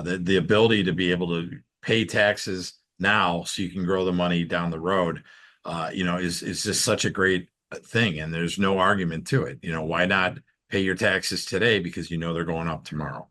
The ability to be able to pay taxes now so you can grow the money down the road, is just such a great thing. And there's no argument to it. Why not pay your taxes today because they're going up tomorrow?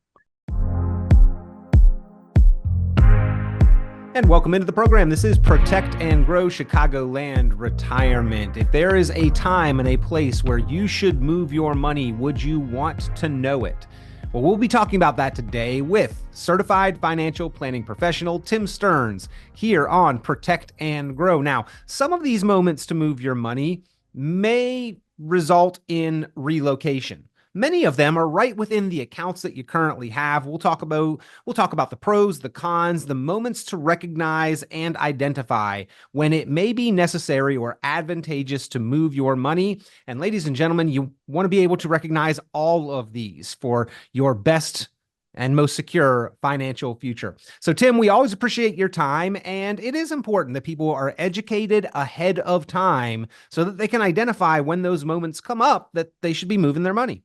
And welcome into the program. This is Protect and Grow Chicagoland Retirement. If there is a time and a place where you should move your money, would you want to know it? Well, we'll be talking about that today with certified financial planning professional Tim Stearns here on Protect and Grow. Now, some of these moments to move your money may result in relocation. Many of them are right within the accounts that you currently have. We'll talk about the pros, the cons, the moments to recognize and identify when it may be necessary or advantageous to move your money. And ladies and gentlemen, you want to be able to recognize all of these for your best and most secure financial future. So Tim, we always appreciate your time, and it is important that people are educated ahead of time so that they can identify when those moments come up that they should be moving their money.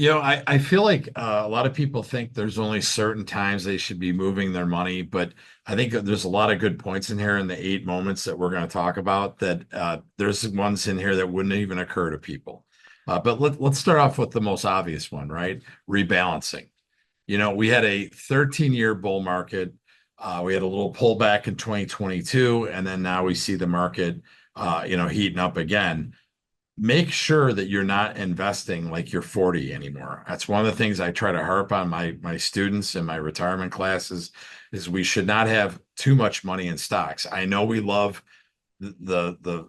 I feel like a lot of people think there's only certain times they should be moving their money, but I think there's a lot of good points in here in the 8 moments that we're going to talk about that there's ones in here that wouldn't even occur to people. But let's start off with the most obvious one, right? Rebalancing. We had a 13-year bull market. We had a little pullback in 2022, and then now we see the market, heating up again. Make sure that you're not investing like you're 40 anymore. That's one of the things I try to harp on my students in my retirement classes is we should not have too much money in stocks. I know we love the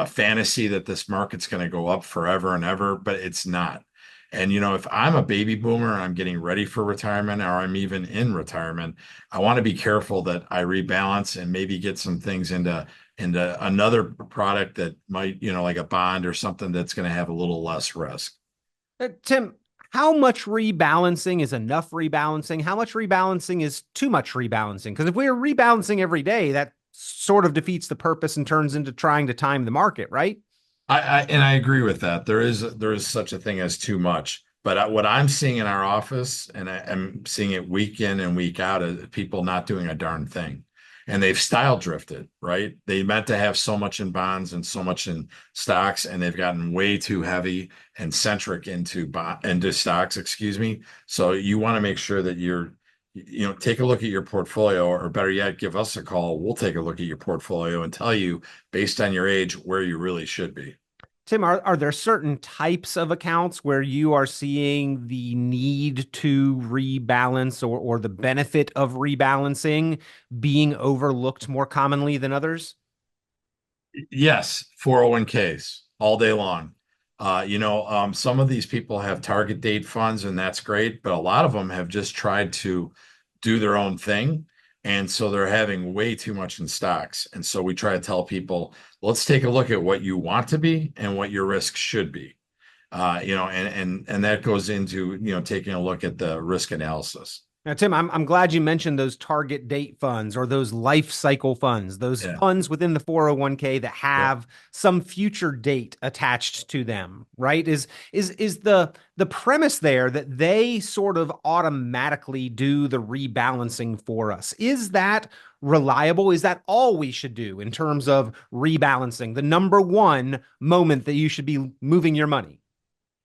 fantasy that this market's going to go up forever and ever, but it's not. And, if I'm a baby boomer and I'm getting ready for retirement or I'm even in retirement, I want to be careful that I rebalance and maybe get some things into another product that might, like a bond or something that's going to have a little less risk. Tim, how much rebalancing is enough rebalancing? How much rebalancing is too much rebalancing? Because if we're rebalancing every day, that sort of defeats the purpose and turns into trying to time the market, right? I agree with that. There is such a thing as too much. But what I'm seeing in our office, and I'm seeing it week in and week out, is people not doing a darn thing. And they've style drifted, right? They meant to have so much in bonds and so much in stocks, and they've gotten way too heavy and centric into stocks, excuse me. So you want to make sure that take a look at your portfolio, or better yet, give us a call. We'll take a look at your portfolio and tell you, based on your age, where you really should be. Tim, are there certain types of accounts where you are seeing the need to rebalance or the benefit of rebalancing being overlooked more commonly than others? Yes, 401ks all day long. Some of these people have target date funds, and that's great, but a lot of them have just tried to do their own thing. And so they're having way too much in stocks. And so we try to tell people, let's take a look at what you want to be and what your risk should be. And that goes into, taking a look at the risk analysis. Now, Tim, I'm glad you mentioned those target date funds or those life cycle funds, those funds within the 401k that have some future date attached to them, right? Is the premise there that they sort of automatically do the rebalancing for us? Is that reliable? Is that all we should do in terms of rebalancing? The number one moment that you should be moving your money?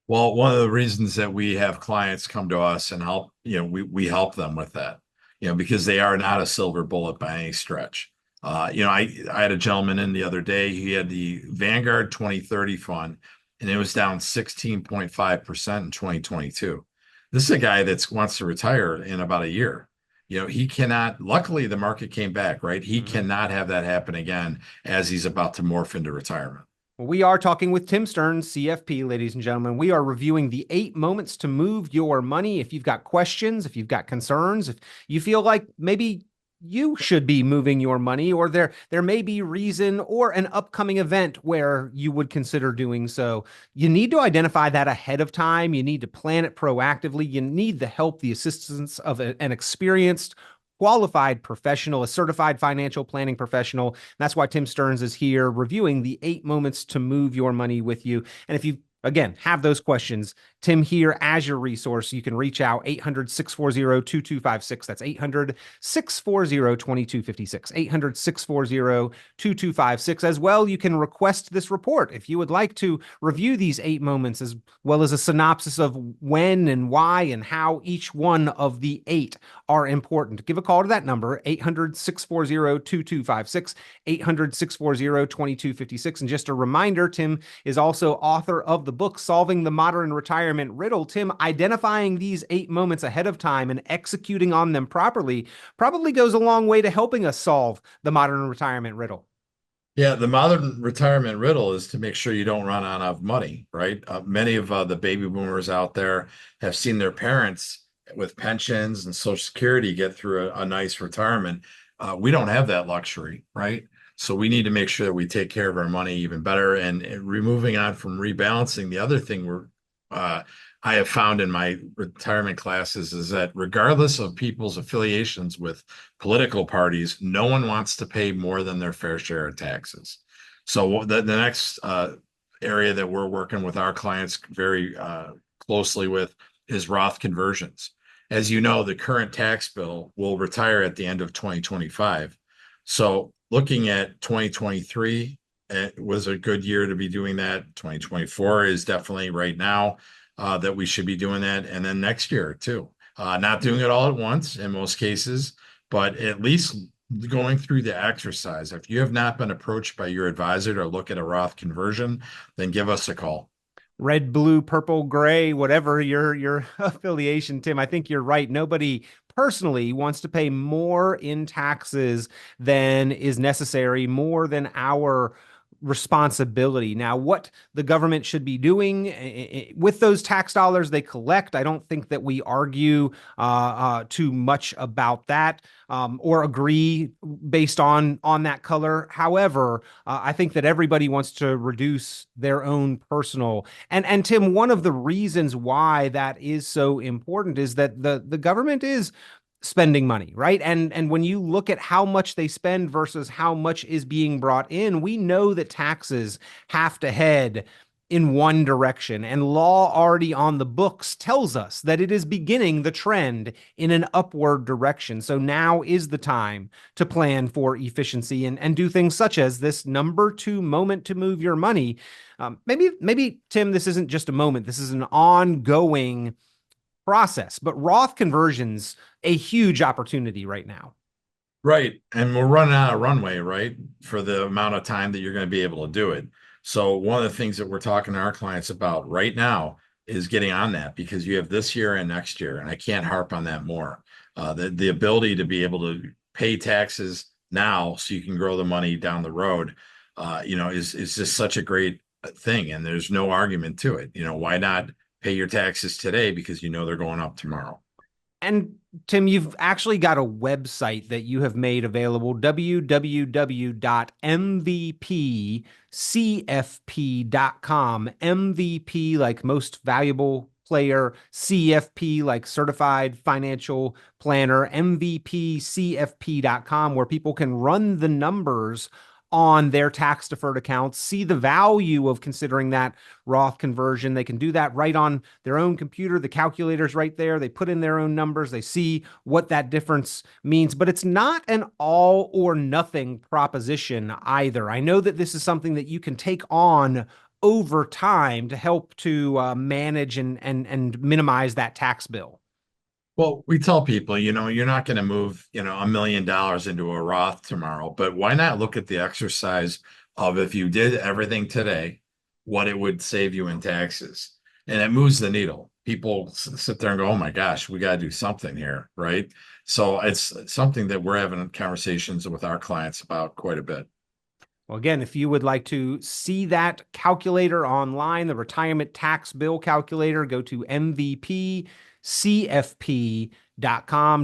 Well, one of the reasons that we have clients come to us and help, we help them with that, because they are not a silver bullet by any stretch. I had a gentleman in the other day. He had the Vanguard 2030 fund, and it was down 16.5% in 2022. This is a guy that wants to retire in about a year. He cannot, luckily the market came back, right? He cannot have that happen again as he's about to morph into retirement. We are talking with Tim Stearns, CFP, ladies and gentlemen. We are reviewing the 8 moments to move your money. If you've got questions, if you've got concerns, if you feel like maybe you should be moving your money, or there may be reason or an upcoming event where you would consider doing so, you need to identify that ahead of time. You need to plan it proactively. You need the help, the assistance of an experienced, qualified professional, a certified financial planning professional. That's why Tim Stearns is here reviewing the 8 moments to move your money with you. And if you've Again, have those questions. Tim here as your resource. You can reach out 800-640-2256. That's 800-640-2256. 800-640-2256. As well, you can request this report if you would like to review these 8 moments, as well as a synopsis of when and why and how each one of the 8 are important. Give a call to that number, 800-640-2256, 800-640-2256. And just a reminder, Tim is also author of the book Solving the Modern Retirement Riddle. Tim, identifying these 8 moments ahead of time and executing on them properly probably goes a long way to helping us solve the modern retirement riddle. Yeah, the modern retirement riddle is to make sure you don't run out of money, right? Many of the baby boomers out there have seen their parents with pensions and Social Security get through a nice retirement. We don't have that luxury, right? So we need to make sure that we take care of our money even better. And removing on from rebalancing, the other thing I have found in my retirement classes is that regardless of people's affiliations with political parties, no one wants to pay more than their fair share of taxes. So the next area that we're working with our clients very closely with is Roth conversions. As you know, the current tax bill will retire at the end of 2025. So looking at 2023, it was a good year to be doing that. 2024 is definitely right now that we should be doing that. And then next year too. Not doing it all at once in most cases, but at least going through the exercise. If you have not been approached by your advisor to look at a Roth conversion, then give us a call. Red, blue, purple, gray, whatever your affiliation, Tim, I think you're right. Nobody personally wants to pay more in taxes than is necessary, more than our responsibility. Now, what the government should be doing with those tax dollars they collect, I don't think that we argue too much about that or agree based on that color. However, I think that everybody wants to reduce their own personal. And Tim, one of the reasons why that is so important is that the government is spending money, right? And when you look at how much they spend versus how much is being brought in, we know that taxes have to head in one direction, and law already on the books tells us that it is beginning the trend in an upward direction. So now is the time to plan for efficiency and do things such as this number 2 moment to move your money. Maybe Tim, this isn't just a moment. This is an ongoing process, but Roth conversions, a huge opportunity right now. Right. And we're running out of runway, right? For the amount of time that you're going to be able to do it. So one of the things that we're talking to our clients about right now is getting on that, because you have this year and next year, and I can't harp on that more. The ability to be able to pay taxes now so you can grow the money down the road, is just such a great thing. And there's no argument to it. Why not pay your taxes today because they're going up tomorrow? And Tim, you've actually got a website that you have made available, www.mvpcfp.com. MVP like most valuable player, CFP like certified financial planner, mvpcfp.com, where people can run the numbers on their tax deferred accounts, see the value of considering that Roth conversion. They can do that right on their own computer. The calculator's right there. They put in their own numbers. They see what that difference means, but it's not an all or nothing proposition either. I know that this is something that you can take on over time to help to manage and minimize that tax bill. Well, we tell people, you're not going to move, $1 million into a Roth tomorrow, but why not look at the exercise of, if you did everything today, what it would save you in taxes? And it moves the needle. People sit there and go, oh my gosh, we got to do something here, right? So it's something that we're having conversations with our clients about quite a bit. Well, again, if you would like to see that calculator online, the retirement tax bill calculator, go to mvpcfp.com,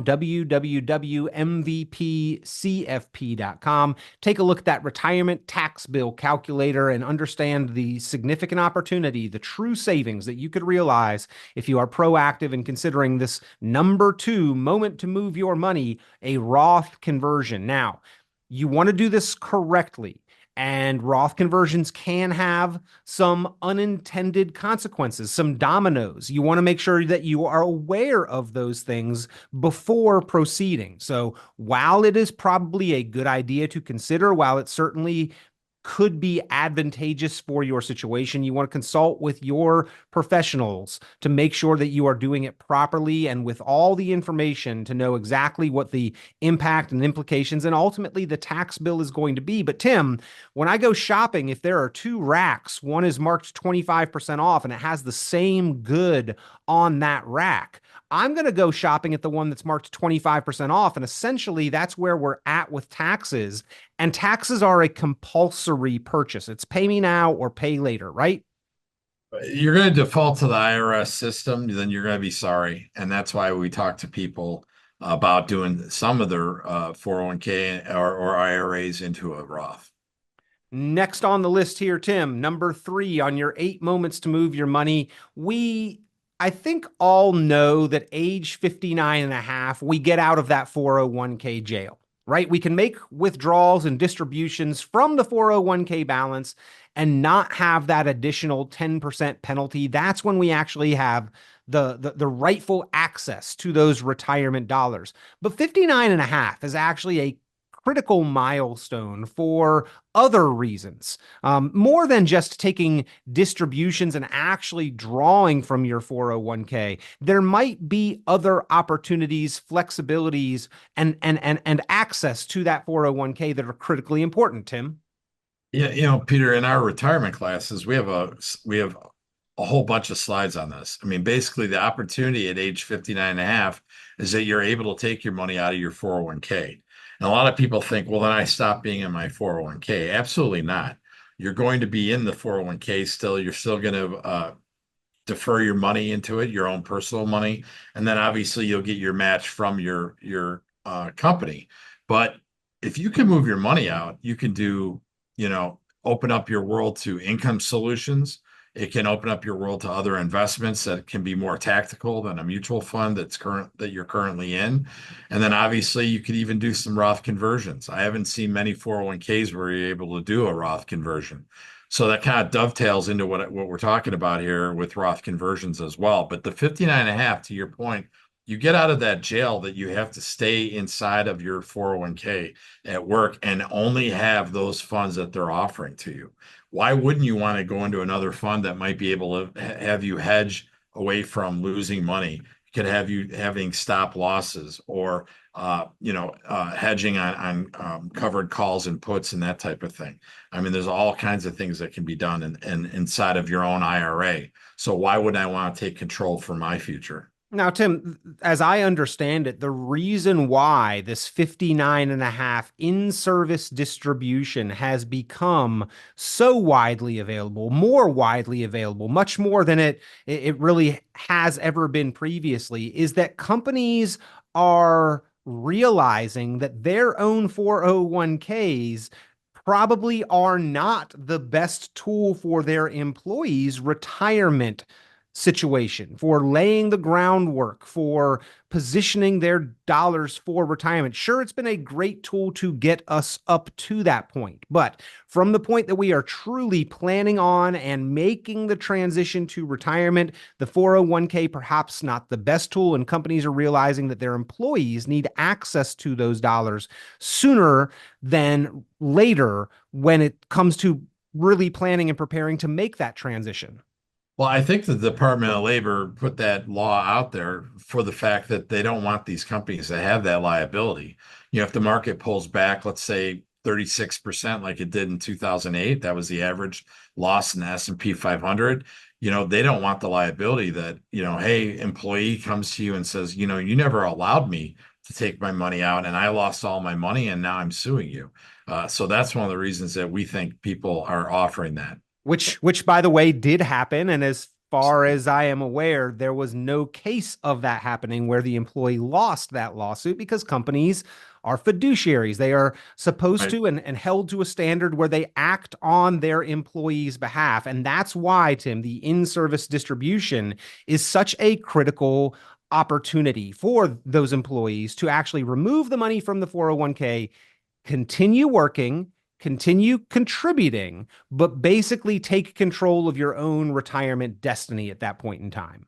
www.mvpcfp.com. Take a look at that retirement tax bill calculator and understand the significant opportunity, the true savings that you could realize if you are proactive in considering this number 2 moment to move your money, a Roth conversion. Now, you want to do this correctly. And Roth conversions can have some unintended consequences, some dominoes. You want to make sure that you are aware of those things before proceeding. So while it is probably a good idea to consider, while it certainly could be advantageous for your situation, you want to consult with your professionals to make sure that you are doing it properly and with all the information to know exactly what the impact and implications and ultimately the tax bill is going to be. But Tim, when I go shopping, if there are two racks, one is marked 25% off and it has the same good on that rack, I'm going to go shopping at the one that's marked 25% off. And essentially, that's where we're at with taxes. And taxes are a compulsory purchase. It's pay me now or pay later, right? You're going to default to the IRS system, then you're going to be sorry. And that's why we talk to people about doing some of their 401k or IRAs into a Roth. Next on the list here, Tim, number 3 on your 8 moments to move your money. I think all know that age 59 and a half, we get out of that 401k jail, right? We can make withdrawals and distributions from the 401k balance and not have that additional 10% penalty. That's when we actually have the rightful access to those retirement dollars. But 59 and a half is actually a critical milestone for other reasons, more than just taking distributions and actually drawing from your 401k. There might be other opportunities, flexibilities, and access to that 401k that are critically important, Tim. Yeah, Peter, in our retirement classes, we have a whole bunch of slides on this. I mean, basically the opportunity at age 59 and a half is that you're able to take your money out of your 401k. And a lot of people think, well, then I stop being in my 401k. Absolutely not. You're going to be in the 401k still. You're still going to defer your money into it, your own personal money, and then obviously you'll get your match from your company. But if you can move your money out, you can open up your world to income solutions. It can open up your world to other investments that can be more tactical than a mutual fund that you're currently in. And then obviously you could even do some Roth conversions. I haven't seen many 401ks where you're able to do a Roth conversion. So that kind of dovetails into what we're talking about here with Roth conversions as well. But the 59 and a half, to your point, you get out of that jail that you have to stay inside of your 401k at work and only have those funds that they're offering to you. Why wouldn't you want to go into another fund that might be able to have you hedge away from losing money? It could have you having stop losses or hedging on covered calls and puts and that type of thing. I mean, there's all kinds of things that can be done in inside of your own IRA. So why would I want to take control for my future? Now, Tim, as I understand it, the reason why this 59 and a half in-service distribution has become so widely available, more widely available, much more than it really has ever been previously, is that companies are realizing that their own 401ks probably are not the best tool for their employees' retirement situation, for laying the groundwork, for positioning their dollars for retirement. Sure, it's been a great tool to get us up to that point. But from the point that we are truly planning on and making the transition to retirement, the 401k perhaps not the best tool, and companies are realizing that their employees need access to those dollars sooner than later when it comes to really planning and preparing to make that transition. Well, I think the Department of Labor put that law out there for the fact that they don't want these companies to have that liability. If the market pulls back, let's say 36% like it did in 2008, that was the average loss in the S&P 500. They don't want the liability that, hey, employee comes to you and says, you never allowed me to take my money out and I lost all my money and now I'm suing you. So that's one of the reasons that we think people are offering that. Which by the way did happen, and as far as I am aware, there was no case of that happening where the employee lost that lawsuit because companies are fiduciaries. They are supposed Right. to and held to a standard where they act on their employees' behalf. And that's why, Tim, the in-service distribution is such a critical opportunity for those employees to actually remove the money from the 401k, continue working, continue contributing, but basically take control of your own retirement destiny at that point in time.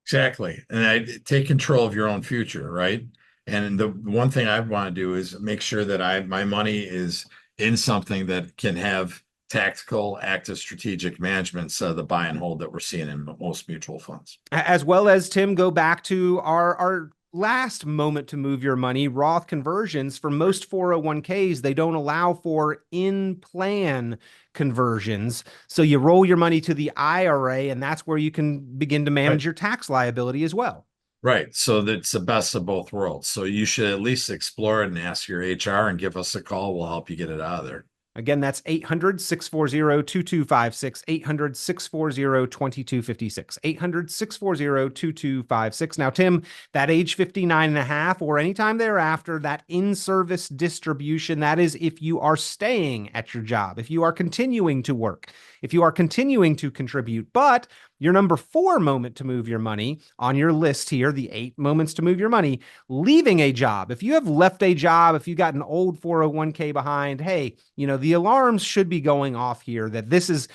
Exactly. And I take control of your own future, right? And the one thing I want to do is make sure that my money is in something that can have tactical, active, strategic management instead of the buy and hold that we're seeing in most mutual funds. As well as, Tim, go back to our last moment to move your money, Roth conversions. For most 401ks, they don't allow for in-plan conversions. So you roll your money to the IRA, and that's where you can begin to manage Right. your tax liability as well. Right. So that's the best of both worlds. So you should at least explore it and ask your HR and give us a call. We'll help you get it out of there. Again, that's 800-640-2256, 800-640-2256, 800-640-2256. Now, Tim, that age 59 and a half or anytime thereafter, that in-service distribution, that is if you are staying at your job, if you are continuing to work, if you are continuing to contribute, but your number 4 moment to move your money on your list here, the 8 moments to move your money, leaving a job. If you have left a job, if you got an old 401k behind, hey, the alarms should be going off here that this is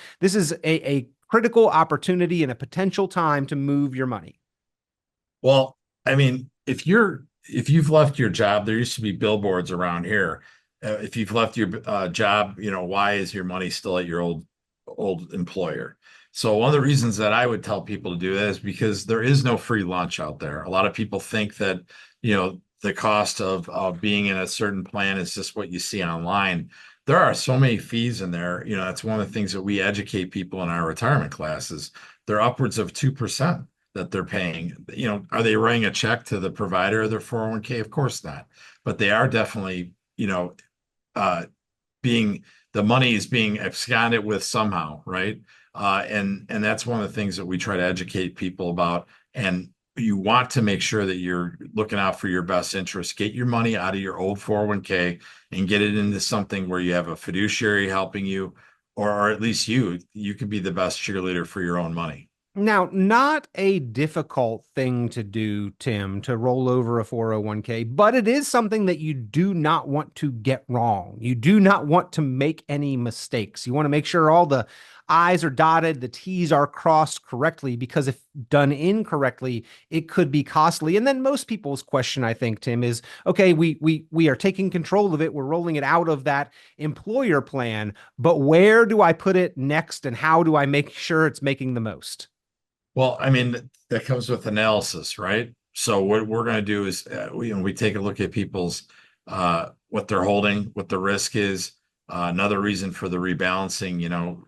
a critical opportunity and a potential time to move your money. Well, I mean, if you've left your job, there used to be billboards around here. If you've left your job, why is your money still at your old employer? So one of the reasons that I would tell people to do that is because there is no free lunch out there. A lot of people think that, the cost of being in a certain plan is just what you see online. There are so many fees in there. That's one of the things that we educate people in our retirement classes. They're upwards of 2% that they're paying. Are they writing a check to the provider of their 401k? Of course not. But they are definitely, uh, being the money is being absconded with somehow, right? And that's one of the things that we try to educate people about. And you want to make sure that you're looking out for your best interest. Get your money out of your old 401k and get it into something where you have a fiduciary helping you, or at least you could be the best cheerleader for your own money. Now, not a difficult thing to do, Tim, to roll over a 401k, but it is something that you do not want to get wrong. You do not want to make any mistakes. You want to make sure all the I's are dotted, the T's are crossed correctly, because if done incorrectly, it could be costly. And then most people's question, I think, Tim, is, okay, we are taking control of it. We're rolling it out of that employer plan, but where do I put it next? And how do I make sure it's making the most? Well, I mean, that comes with analysis, right? So what we're going to do is we take a look at people's what they're holding, what the risk is. Another reason for the rebalancing,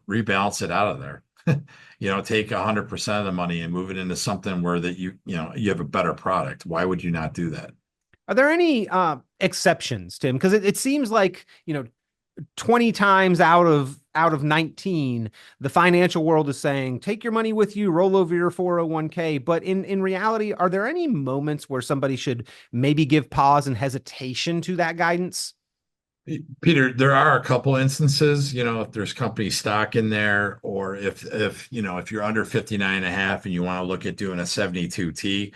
rebalance it out of there. Take 100% of the money and move it into something where that you have a better product. Why would you not do that? Are there any exceptions, Tim? Because it seems like 20 times out of 19, the financial world is saying, take your money with you, roll over your 401k. But in reality, are there any moments where somebody should maybe give pause and hesitation to that guidance? Peter, there are a couple instances, if there's company stock in there, or if you're under 59 and a half and you want to look at doing a 72T,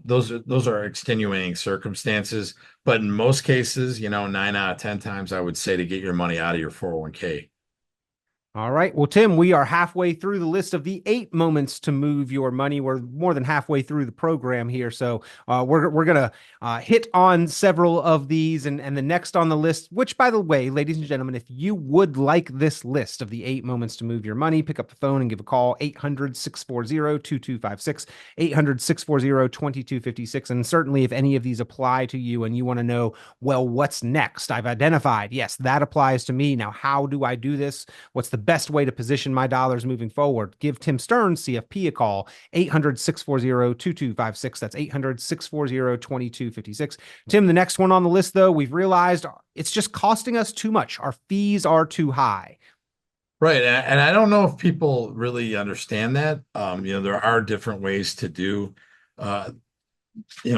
those are extenuating circumstances. But in most cases, 9 out of 10 times, I would say to get your money out of your 401k. All right. Well, Tim, we are halfway through the list of the 8 moments to move your money. We're more than halfway through the program here. So we're going to hit on several of these. And the next on the list, which, by the way, ladies and gentlemen, if you would like this list of the 8 moments to move your money, pick up the phone and give a call, 800-640-2256, 800-640-2256. And certainly if any of these apply to you and you want to know, well, what's next? I've identified, yes, that applies to me. Now, how do I do this? What's the best way to position my dollars moving forward? Give Tim Stearns, CFP, a call, 800-640-2256. That's 800-640-2256. Tim, the next one on the list, though, we've realized it's just costing us too much. Our fees are too high. Right. And I don't know if people really understand that. There are different ways to do, to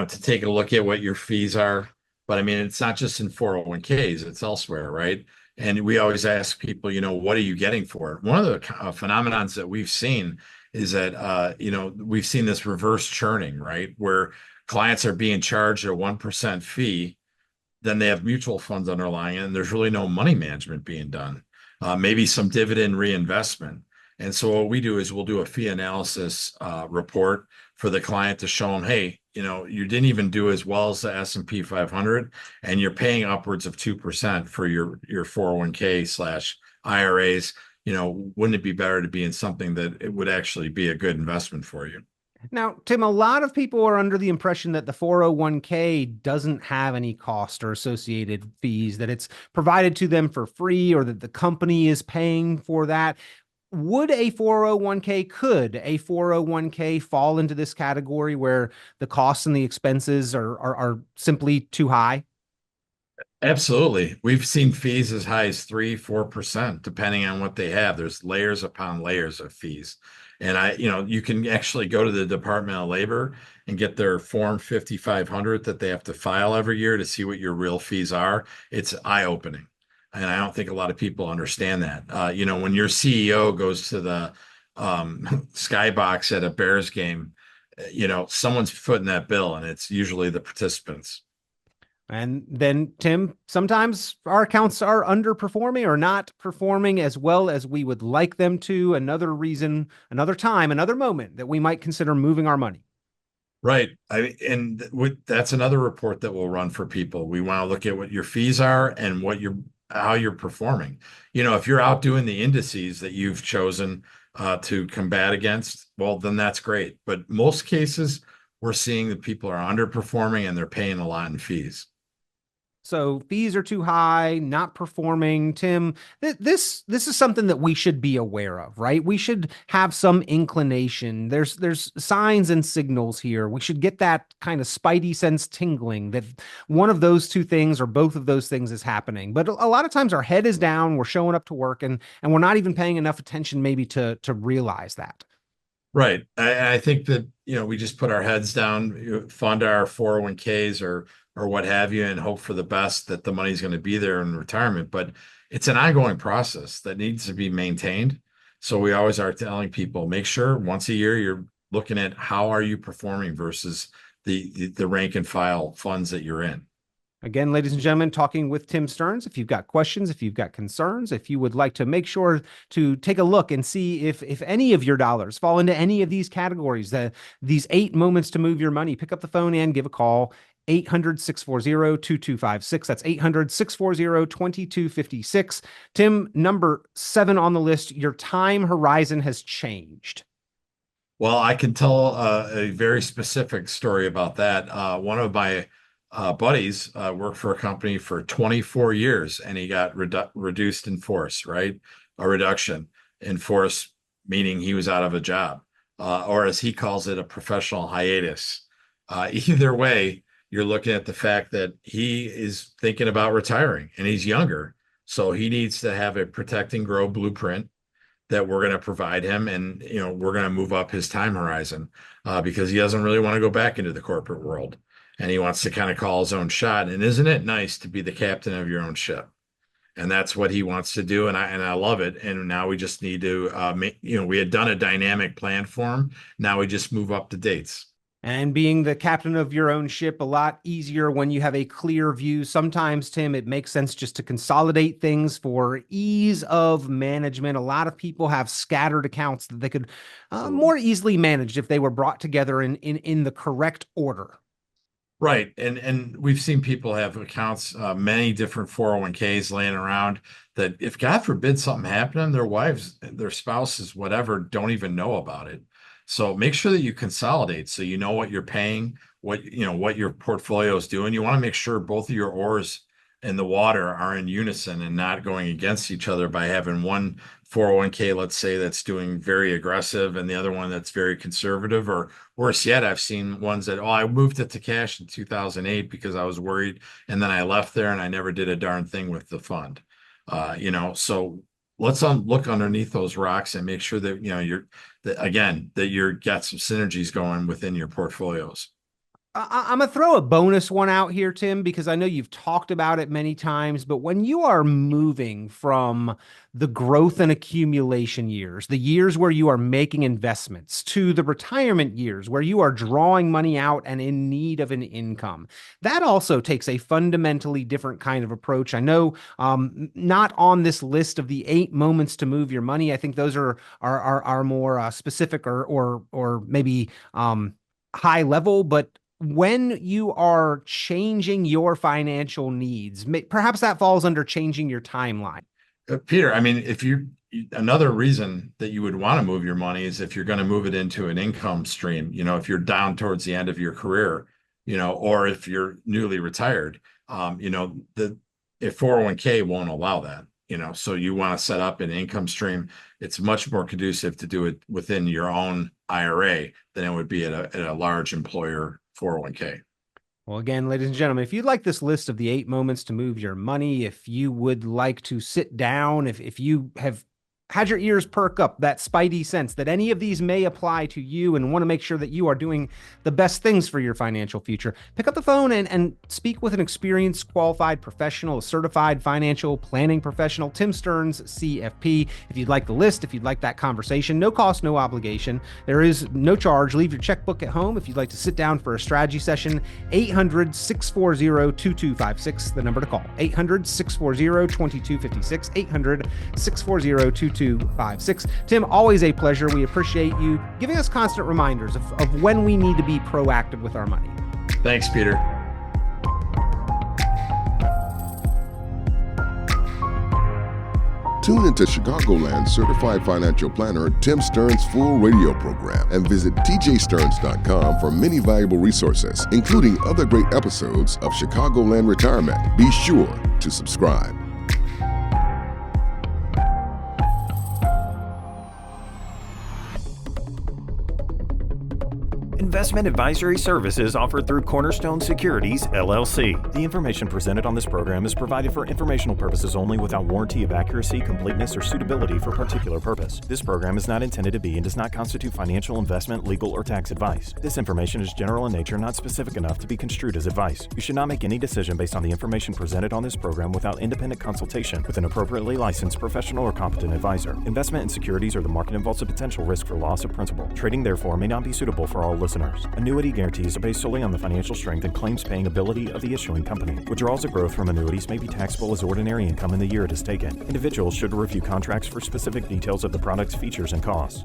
take a look at what your fees are. But I mean, it's not just in 401ks, it's elsewhere, right? And we always ask people, what are you getting for it? One of the phenomenons that we've seen is that, we've seen this reverse churning, right? Where clients are being charged a 1% fee, then they have mutual funds underlying it, and there's really no money management being done. Maybe some dividend reinvestment. And so what we do is we'll do a fee analysis report for the client to show them, hey, you didn't even do as well as the S&P 500, and you're paying upwards of 2% for your 401k slash IRAs. Wouldn't it be better to be in something that it would actually be a good investment for you? Now, Tim, a lot of people are under the impression that the 401k doesn't have any cost or associated fees, that it's provided to them for free, or that the company is paying for that. Could a 401k fall into this category where the costs and the expenses are simply too high? Absolutely. We've seen fees as high as 3-4%, depending on what they have. There's layers upon layers of fees. And you can actually go to the Department of Labor and get their Form 5500 that they have to file every year to see what your real fees are. It's eye-opening. And I don't think a lot of people understand that. When your CEO goes to the skybox at a Bears game, someone's footing that bill, and it's usually the participants. And then, Tim, sometimes our accounts are underperforming or not performing as well as we would like them to. Another reason, another time, another moment that we might consider moving our money. Right. That's another report that we'll run for people. We want to look at what your fees are and how you're performing. If you're outdoing the indices that you've chosen to combat against, well, then that's great. But most cases, we're seeing that people are underperforming and they're paying a lot in fees. So fees are too high, not performing. Tim, this is something that we should be aware of, right? We should have some inclination. There's signs and signals here. We should get that kind of spidey sense tingling that one of those two things or both of those things is happening. But a lot of times our head is down, we're showing up to work, and we're not even paying enough attention maybe to realize that. Right. I think that, we just put our heads down, fund our 401ks or what have you, and hope for the best that the money's going to be there in retirement. But it's an ongoing process that needs to be maintained. So we always are telling people, make sure once a year you're looking at how are you performing versus the rank and file funds that you're in. Again, ladies and gentlemen, talking with Tim Stearns. If you've got questions, if you've got concerns, if you would like to make sure to take a look and see if any of your dollars fall into any of these categories, these 8 moments to move your money, pick up the phone and give a call. 800-640-2256. That's 800-640-2256. Tim, number 7 on the list, your time horizon has changed. Well, I can tell a very specific story about that. One of my buddies worked for a company for 24 years and he got reduced in force, right? A reduction in force, meaning he was out of a job, or as he calls it, a professional hiatus. Either way, you're looking at the fact that he is thinking about retiring and he's younger. So he needs to have a protect and grow blueprint that we're going to provide him. And, we're going to move up his time horizon because he doesn't really want to go back into the corporate world. And he wants to kind of call his own shot. And isn't it nice to be the captain of your own ship? And that's what he wants to do. And I love it. And now we just need to, we had done a dynamic plan for him. Now we just move up the dates. And being the captain of your own ship, a lot easier when you have a clear view. Sometimes, Tim, it makes sense just to consolidate things for ease of management. A lot of people have scattered accounts that they could more easily manage if they were brought together in the correct order. Right. And we've seen people have accounts, many different 401ks laying around that if God forbid something happened, their wives, their spouses, whatever, don't even know about it. So make sure that you consolidate so you know what you're paying, what your portfolio is doing. You want to make sure both of your oars in the water are in unison and not going against each other by having one 401k, let's say, that's doing very aggressive and the other one that's very conservative. Or worse yet, I've seen ones that, I moved it to cash in 2008 because I was worried and then I left there and I never did a darn thing with the fund. So let's look underneath those rocks and make sure that, you're got some synergies going within your portfolios. I'm going to throw a bonus one out here, Tim, because I know you've talked about it many times, but when you are moving from the growth and accumulation years, the years where you are making investments, to the retirement years where you are drawing money out and in need of an income, that also takes a fundamentally different kind of approach. I know not on this list of the 8 moments to move your money. I think those are more specific or maybe high level, but when you are changing your financial needs, perhaps that falls under changing your timeline. Peter, I mean, another reason that you would want to move your money is if you're going to move it into an income stream, if you're down towards the end of your career, or if you're newly retired, if 401k won't allow that, so you want to set up an income stream. It's much more conducive to do it within your own IRA than it would be at a large employer 401k. Well, again, ladies and gentlemen, if you'd like this list of the 8 moments to move your money, if you would like to sit down, if you have had your ears perk up, that spidey sense that any of these may apply to you and want to make sure that you are doing the best things for your financial future, pick up the phone and speak with an experienced, qualified professional, a certified financial planning professional, Tim Stearns, CFP. If you'd like the list, if you'd like that conversation, no cost, no obligation. There is no charge. Leave your checkbook at home. If you'd like to sit down for a strategy session, 800-640-2256, the number to call. 800-640-2256, 800-640-2256. Tim, always a pleasure. We appreciate you giving us constant reminders of when we need to be proactive with our money. Thanks, Peter. Tune into Chicagoland certified financial planner Tim Stearns' full radio program and visit tjstearns.com for many valuable resources, including other great episodes of Chicagoland Retirement. Be sure to subscribe. Investment advisory services offered through Cornerstone Securities, LLC. The information presented on this program is provided for informational purposes only without warranty of accuracy, completeness, or suitability for particular purpose. This program is not intended to be and does not constitute financial, investment, legal, or tax advice. This information is general in nature, not specific enough to be construed as advice. You should not make any decision based on the information presented on this program without independent consultation with an appropriately licensed professional or competent advisor. Investment in securities or the market involves a potential risk for loss of principal. Trading, therefore, may not be suitable for all listeners. Annuity guarantees are based solely on the financial strength and claims-paying ability of the issuing company. Withdrawals or growth from annuities may be taxable as ordinary income in the year it is taken. Individuals should review contracts for specific details of the product's features and costs.